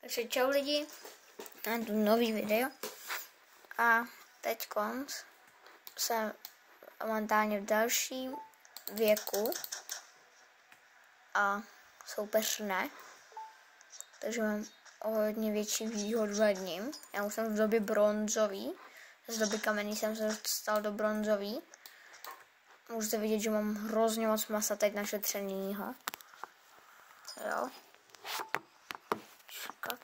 Takže čau lidi, mám tu nový video a teď jsem momentálně v dalším věku a soupeř ne, takže mám o hodně větší výhodu nad ním. Já už jsem v době bronzový, z doby kamenný jsem se dostal do bronzový. Můžete vidět, že mám hrozně moc masa teď našetřenýho. Jo. Čekat.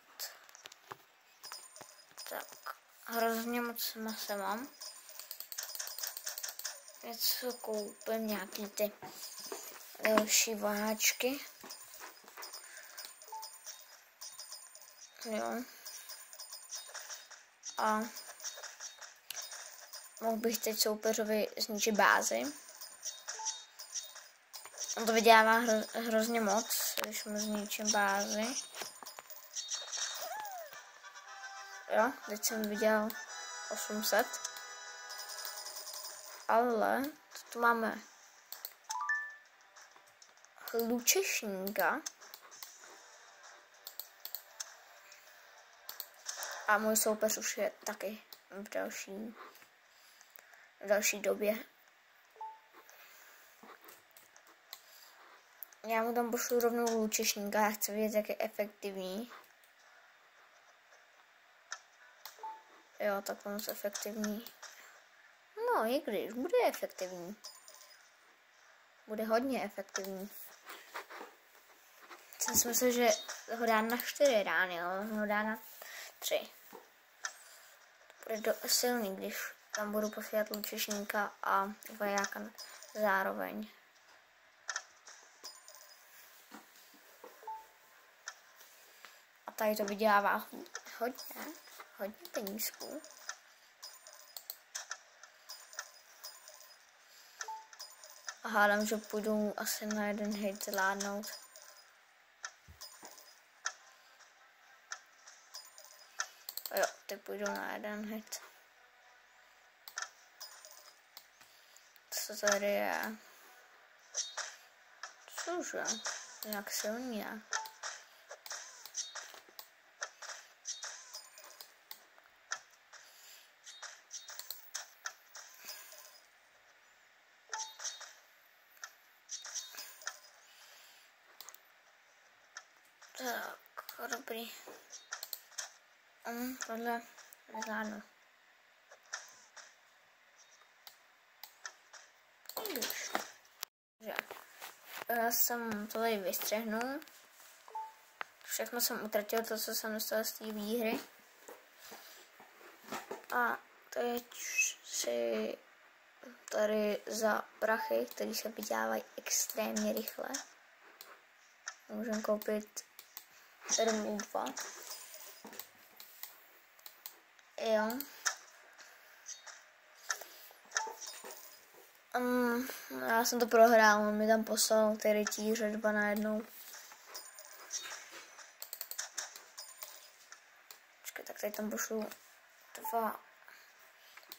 Tak, hrozně moc masa mám. Něco koupím, nějaký ty další vojáčky. Jo. A mohl bych teď soupeřovi zničit bázi. On to vydělává hrozně moc, když mu zničím bázi. Jo, teď jsem vydělal 800. Ale tu máme lučešníka. A můj soupeř už je taky v další době. Já mu tam pošlu rovnou lučešníka, já chci vidět, jak je efektivní. Jo, tak moc efektivní. No, i když bude efektivní. Bude hodně efektivní. Jsem si myslel, že ho dá na 4 rány, ale ho dá na 3. To bude silný, když tam budu posílat lučešníka a vojáka zároveň. A tady to vydělává hodně penízků. A hádám, že půjdu asi na jeden hit zvládnout. Jo, ty půjdu na jeden hit. Co tady je? Cože? Jak silný je? Tak, dobrý. Tohle nezvládnu. Já jsem to tady vystřehnul. Všechno jsem utratil, to, co jsem dostal z té výhry. A teď si tady za prachy, které se vydělávají extrémně rychle, můžeme koupit 7 Jo. Já jsem to prohrál, on mi tam poslal ty rytíře 2 najednou. Počkej, tak tady tam pošlu 2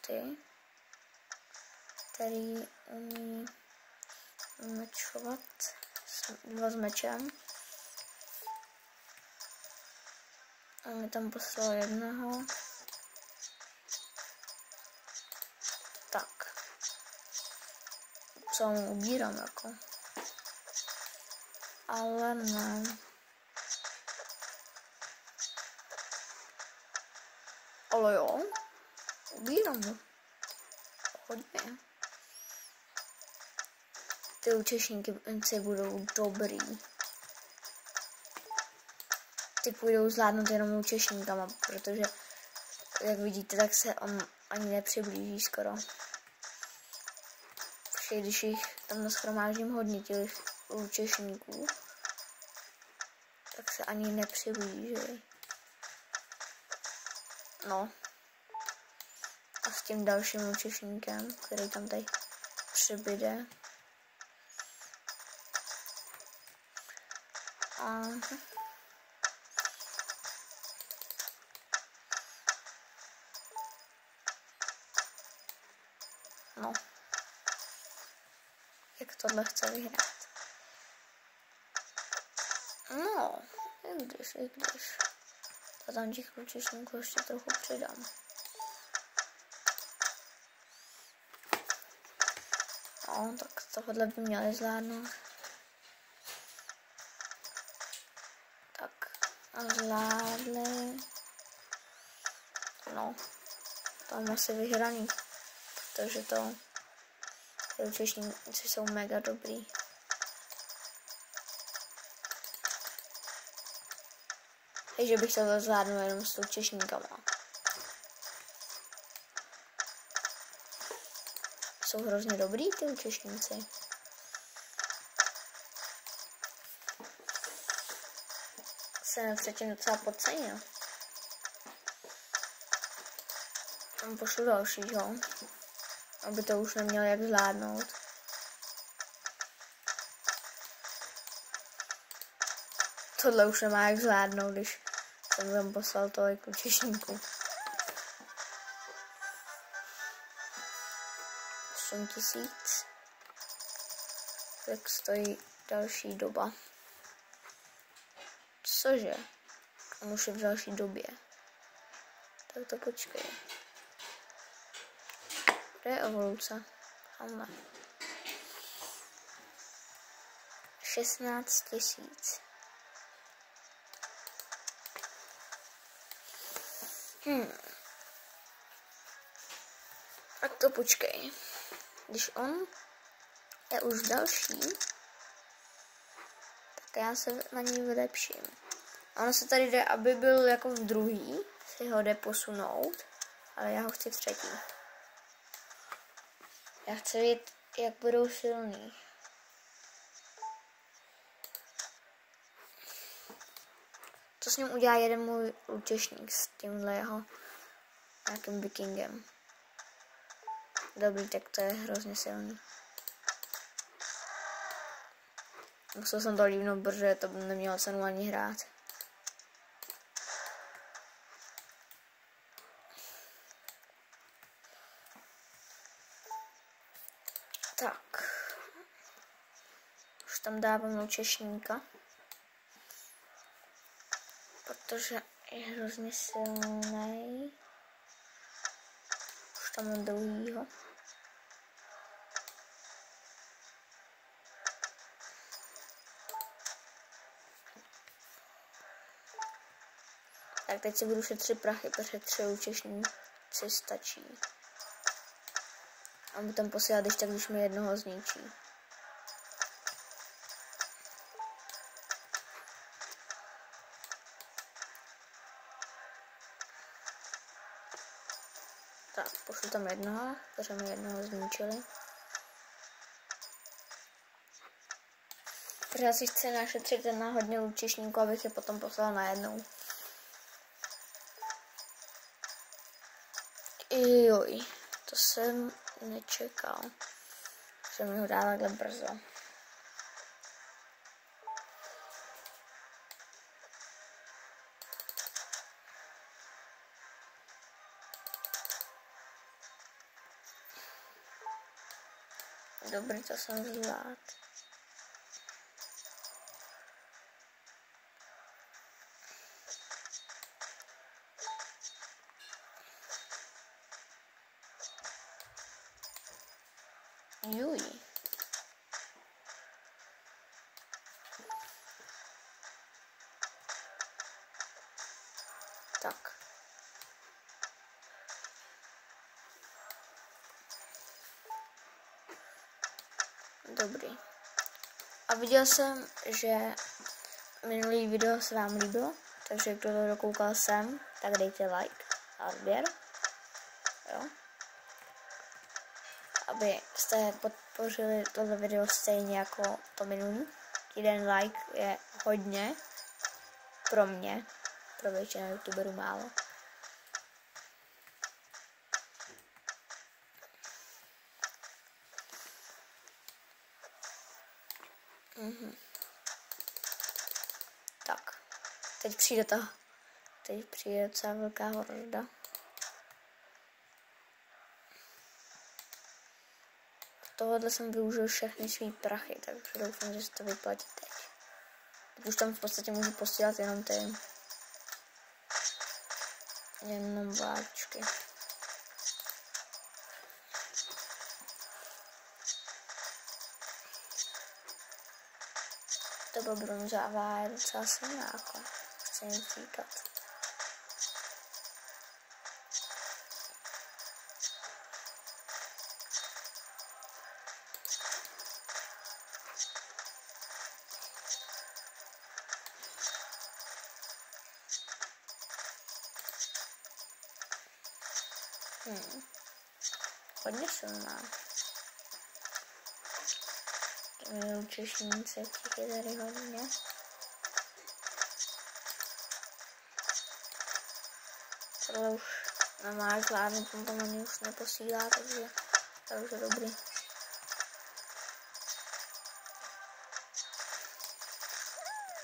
ty, který umí mečovat, 2 s mečem. On mi tam poslal 1. Tak. Co mu ubírám jako. Ale ne. Ale jo. Ubírám ho. Hodně. Ty účešníky budou dobrý. Ty půjdou zvládnout jenom účešníkama, protože jak vidíte, tak se on ani nepřiblíží skoro. Protože když jich tam nashromáždím hodně těch účešníků, tak se ani nepřiblíží. No. A s tím dalším účešníkem, který tam tady přibyde. No. Jak tohle chce vyhrát. No, i když. tam těch lučešníků ještě trochu přidám. No, tak tohle by měli zvládnout. Tak, a zvládli. No, tam asi vyhraný, protože to ty lučešníci jsou mega dobrý. Takže bych to zvládnul jenom s lučešníkama. Jsou hrozně dobrý ty lučešníci. Se předtím docela podcenil. Tam pošlu dalšího, aby to už neměl jak zvládnout. Tohle už nemá jak zvládnout, když jsem tam poslal tolik lučešníků. 8000. Tak stojí další doba. Cože? On už je v další době. Tak to počkej. Kde je evoluce? Tamhle. 16 000. Tak to počkej. Když on je už další, tak já se na něj vylepším. A ono se tady jde, aby byl jako v druhý, si ho jde posunout, ale já ho chci v třetí. Já chci vidět, jak budou silný. Co s ním udělá jeden můj lučešník s tímhle jeho nějakým vikingem. Dobrý, tak to je hrozně silný. Musel jsem to lívnout, protože to by nemělo cenu ani hrát. Tak. Už tam dávám lučešníka. Protože je hrozně silný. Už tam mám druhýho. Tak teď si budu šetřit prachy, protože 3 lučešníci stačí. A budu tam posílat, když mi jednoho zničí. Tak, pošlu tam jednoho, protože mi jednoho zničili. Protože já si chci našetřit na hodně lučešníků, abych je potom poslal najednou. Joj, to jsem nečekal, že mi ho dá takhle brzo. Dobrý, to jsem zvládl. Juj. Tak. Dobrý. A viděl jsem, že minulý video se vám líbilo, takže kdo to dokoukal sem, tak dejte like a odběr. Jo. Abyste podpořili tohle video stejně jako to minulý. Jeden like je hodně pro mě, pro většinu youtuberů málo. Tak, teď přijde docela velká horda. Tohle jsem využil všechny svý prachy, takže doufám, že se to vyplatí teď. Už tam v podstatě můžu posílat jenom ty. Jenom váčky. To bronzová je docela silná, jako chci jen říkat. Hodně silná. Češníci, těch je tady hodně. Tohle už na má zvládnu, pomalu už neposílá, takže to už je dobrý.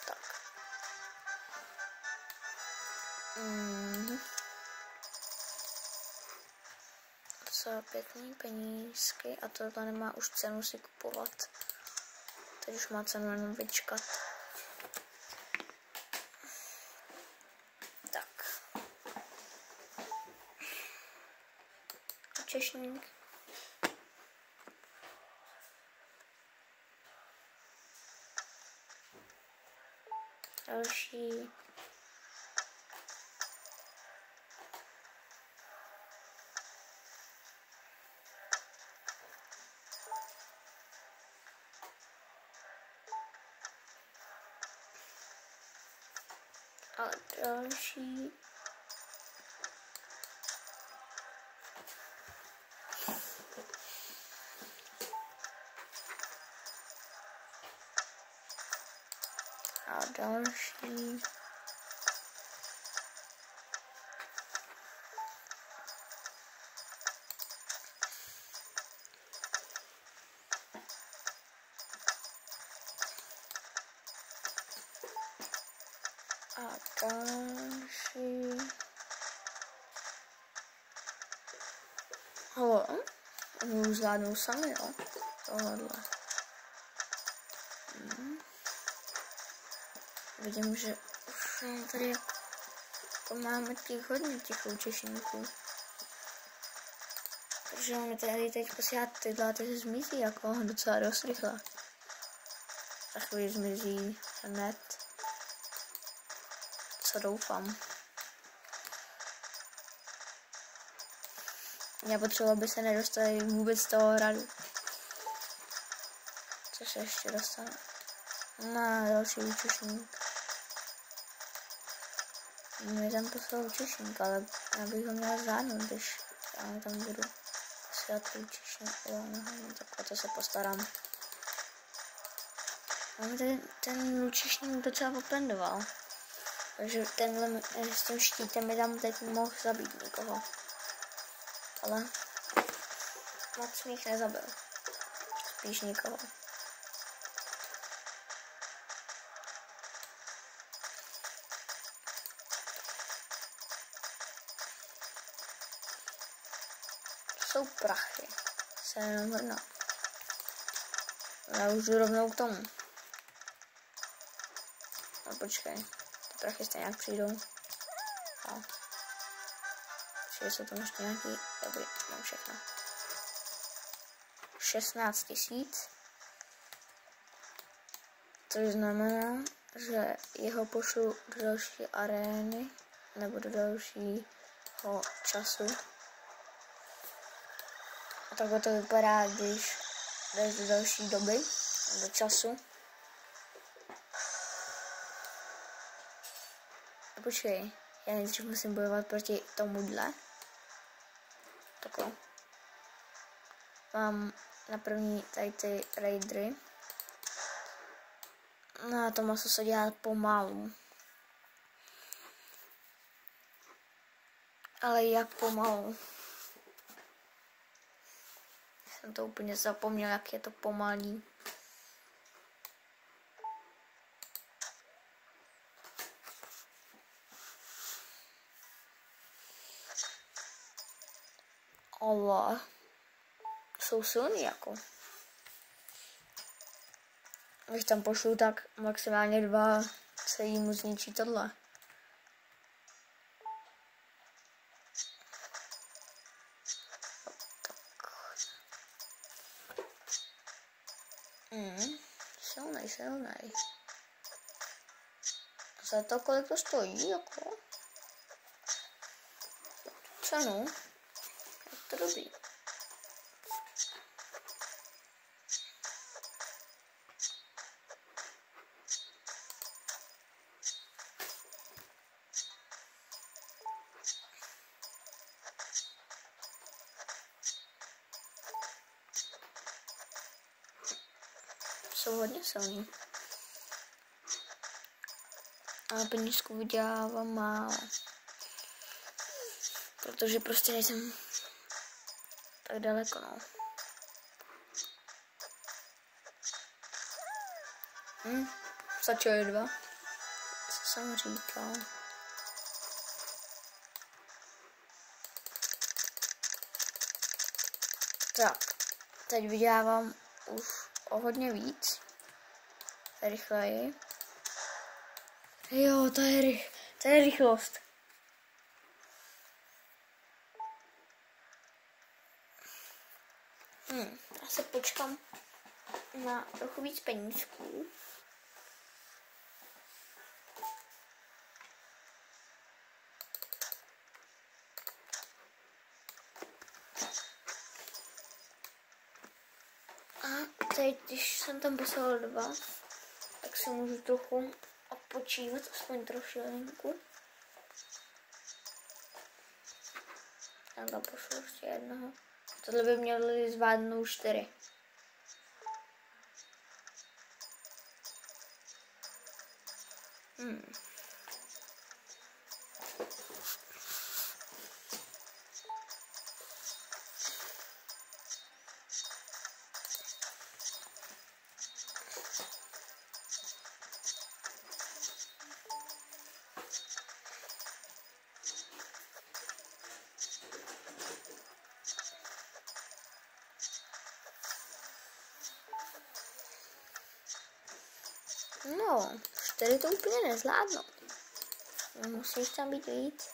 Tak. Docela pěkný penízky a tohle nemá už cenu si kupovat. Teď už má cenu jenom vyčkat. Tak. Češník. Další. A další. A další. A další. Halo, oni už zvládnou sami, jo? Tohle. Vidím, že už tady jako máme těch hodně těch účešníků. Protože oni tady teď posílat tyhle ty zmizí jako docela dost rychle. Za chvíli zmizí hned. Co doufám. Já potřebuji, aby se nedostali vůbec z toho hradu. Co se ještě dostane? Na další účešník. Mě tam poslal účešník, ale já bych ho měla zvládnout, když já tam budu posílat účešník. No, takhle to se postarám. Máme tady ten účešník docela popendoval. Takže tenhle s tím štítem mi tam teď mohl zabít někoho. Ale moc mých nezabil. Spíš nikoho. Jsou prachy. Se jenom hrnou. Já už jdu rovnou k tomu. No počkej. Ty prachy stejně nějak přijdou. No. Přijde se tam ještě nějaký. Dobrý, mám všechno. 16 000. Což znamená, že jeho pošlu do další arény. Nebo do dalšího času. A takhle to vypadá, když jdeš do další doby, do času. A počkej, já nejdřív musím bojovat proti tomuhle. Takhle. Mám na první tady ty raidery. No a to maso se dělá pomalu. Ale jak pomalu? Jsem to úplně zapomněl, jak je to pomalý. Ale jsou silný jako. Když tam pošlu, tak maximálně 2 se jí mu zničí tohle. Silnej, silnej. Za to, kolik to stojí, jako? Cenu? Je to dobrý. Jsou hodně silný. Ale penízku vydělávám málo. Protože prostě nejsem tak daleko, no. Stačily 2. Co jsem říkal. Tak, teď vydělávám už o hodně víc. Rychleji. Jo, to je rychlost. Já se počkám na trochu víc penízků. A teď, když jsem tam poslal 2, tak si můžu trochu odpočívat, aspoň trošilinku. Já tam pošlu ještě jednoho. Tohle by měli zvládnout 4. No, 4 to úplně nezvládnu. Musíš tam být víc.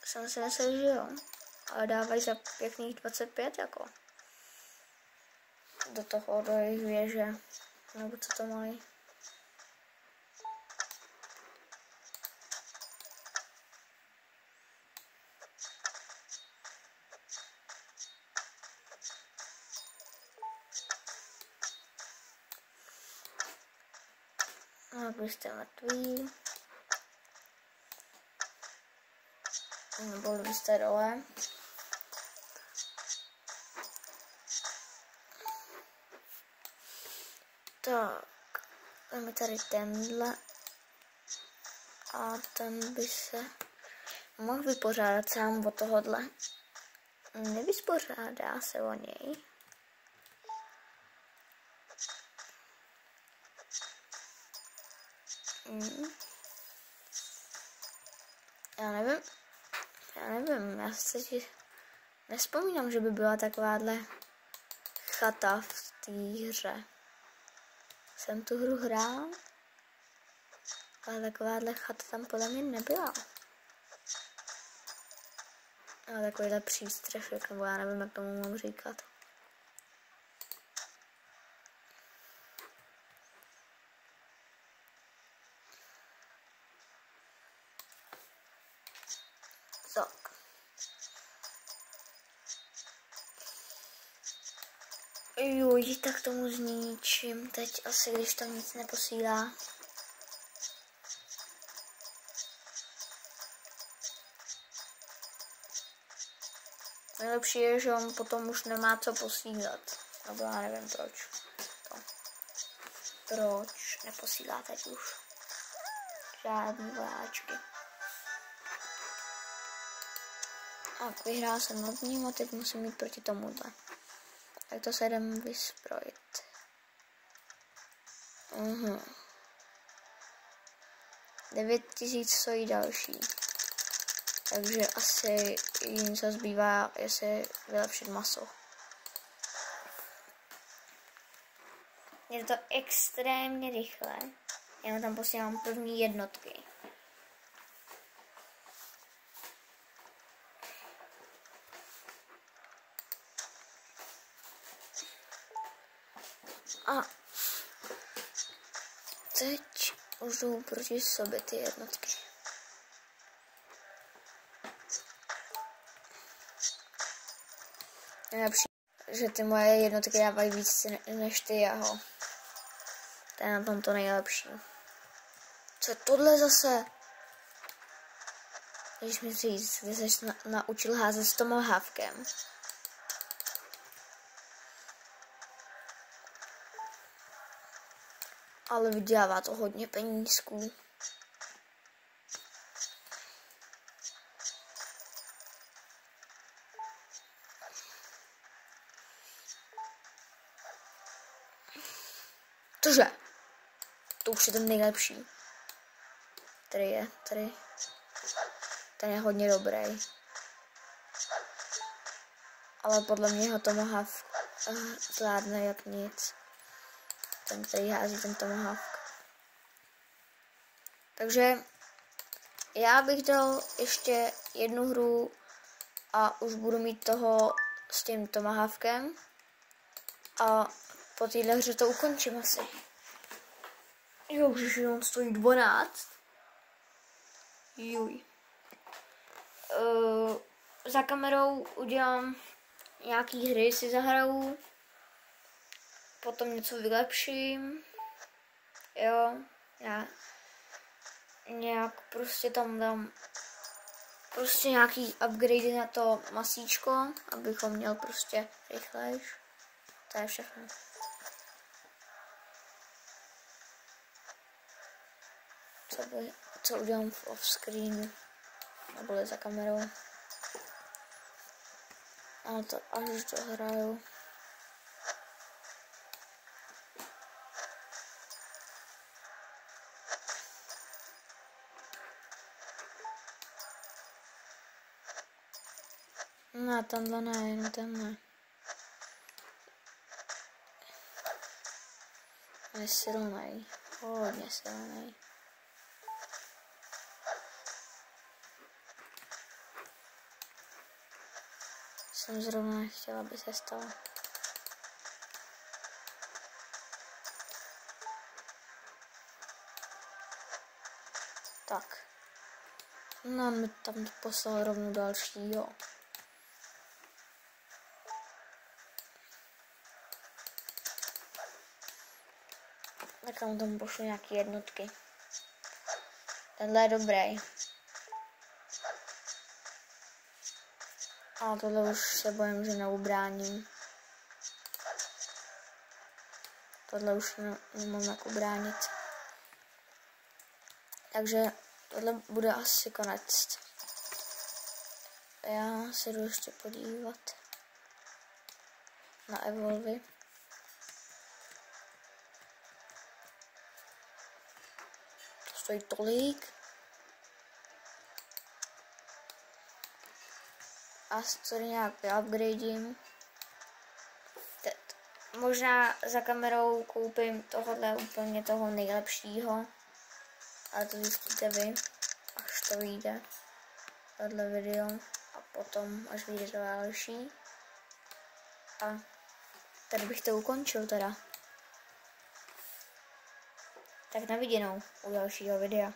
Jsem si myslel, že jo. Ale dávají za pěkných 25 jako. Do toho, do jejich věže. Nebo co to mají. A vy jste mrtví. Nebo vy jste dole. Tak, máme tady tenhle. A ten by se mohl vypořádat sám o tohodle. Nevyspořádá se o něj. Já nevím, já si nespomínám, že by byla takováhle chata v té hře. Jsem tu hru hrál, ale takováhle chata tam podle mě nebyla. Ale takovýhle přístřešek, nebo já nevím, jak tomu mám říkat. Tak. Juj, tak tomu zničím teď asi, když tam nic neposílá. Nejlepší je, že on potom už nemá co posílat. Nebo já nevím proč. Proč neposílá teď už žádný vojáčky. Tak, vyhrál jsem nad ním a teď musím jít proti tomuhle. Tak to se jdem vysprojit. 9000 stojí další. Takže asi jim co zbývá, je si vylepšit maso. Je to extrémně rychle. Já tam posílám první jednotky. A teď už jdou proti sobě ty jednotky. Nejlepší, že ty moje jednotky dávají víc než ty jeho. To je na tom to nejlepší. Co je tohle zase? Když mi říct, že jsi naučil házet s tomahawkem. Ale vydělává to hodně penízků. Cože? To už je ten nejlepší. Tady. Ten je hodně dobrý. Ale podle mě ho tomahawk zvládne jak nic. Ten, který hází ten tomahawk. Takže já bych dal ještě jednu hru a už budu mít toho s tím tomahawkem. A po téhle hře to ukončím asi. Jo, už jenom stojí 12. Juj. Za kamerou udělám nějaký hry, si zahraju. Potom něco vylepším. Jo, já nějak prostě tam dám prostě nějaký upgrade na to masíčko, abychom měl prostě rychlejš. To je všechno. Co udělám v off-screenu, nebo za kamerou. Ale to až dohraju. No, tenhle ne, jenom tenhle. Je silnej, hodně silnej. Jsem zrovna nechtěla, aby se stalo. Tak. No, mi tam poslal rovnou dalšího. Tak tam pošlu nějaké jednotky. Tenhle je dobrý. A tohle už se bojím, že neubráním. Tohle už nemám jak ubránit. Takže tohle bude asi konec. Já se jdu ještě podívat na evolvy. To stojí tolik. A to nějak upgradím. Možná za kamerou koupím tohohle úplně toho nejlepšího. Ale to zjistíte vy, až to vyjde. Tohle video. A potom, až vyjde to další. A tady bych to ukončil teda. Tak na viděnou u dalšího videa.